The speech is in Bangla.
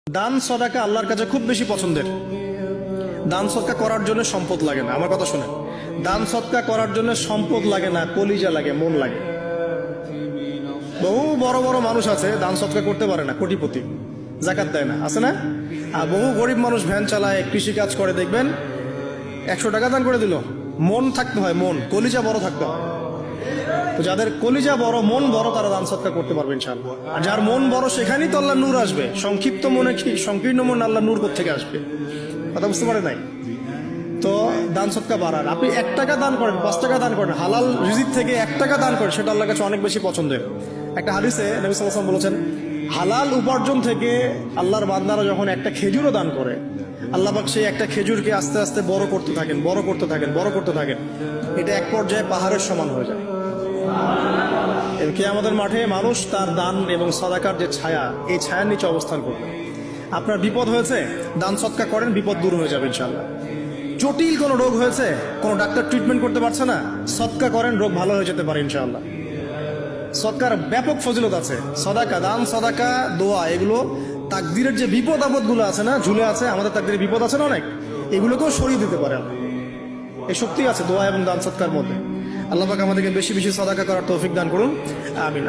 দান সদকা আল্লাহর কাছে খুব বেশি পছন্দের। দান সদকা করার জন্য সম্পদ লাগে না, আমার কথা শুনে। দান সদকা করার জন্য সম্পদ লাগে না, কলিজা লাগে, মন লাগে। বহু বড় বড় মানুষ আছে দান সদকা করতে পারে না, কোটিপতি, জাকাত দেয় না, আছে না? আর বহু গরিব মানুষ ভ্যান চালায়, কৃষি কাজ করে, দেখবেন 100 টাকা দান করে দিল। মন থাকতে হয়, মন, কলিজা বড় থাকতে হয়। তো যাদের কলিজা বড়, মন বড়, তারা দান সদকা করতে পারবে ইনশাআল্লাহ। আর যার মন বড়, সেখানেই তো আল্লাহ নূর আসবে। সংক্ষিপ্ত মনে কি, সংকীর্ণ মন আল্লাহ নূর কোত্থেকে আসবে? কথা বুঝতে পারে নাই? তো দান সদকা বাড়ান। আপনি 1 টাকা দান করেন, 5 টাকা দান করেন, হালাল রিজিক থেকে 1 টাকা দান করেন, সেটা আল্লাহর কাছে অনেক বেশি পছন্দের। একটা হাদিসে নবী সাল্লাল্লাহু আলাইহি ওয়াসাল্লাম বলেছেন, হালাল উপার্জন থেকে আল্লাহর বান্দারা যখন একটা খেজুরও দান করে, আল্লাহ পাক সেই একটা খেজুরকে আস্তে আস্তে বড় করতে থাকেন, বড় করতে থাকেন, বড় করতে থাকেন। এটা এক পর্যায়ে পাহাড়ের সমান হয়ে যায়। কিয়ামতের মাঠে মানুষ তার দান এবং সাদাকার যে ছায়া, এই ছায়ার নিচে অবস্থান করবে। আপনার বিপদ হয়েছে, দান সদকা করেন, বিপদ দূর হয়ে যাবে ইনশাআল্লাহ। জটিল কোনো রোগ হয়েছে, কোনো ডাক্তার ট্রিটমেন্ট করতে পারছে না, সদকা করেন, রোগ ভালো হয়ে যেতে পারে ইনশাআল্লাহ। সদকার ব্যাপক ফজিলত আছে। সদাকা, দান সদাকা, দোয়া, এগুলো তাকদিরের যে বিপদ আপদ গুলো আছে না, ঝুলে আছে, আমাদের তাকদিরে বিপদ আছে না অনেক, এগুলোকেও সরিয়ে দিতে পারে আল্লাহ। এই শক্তি আছে দোয়া এবং দান সদকার মধ্যে। আল্লাহ পাক আমাদেরকে বেশি বেশি সাদাকা করার তৌফিক দান করুন, আমিন।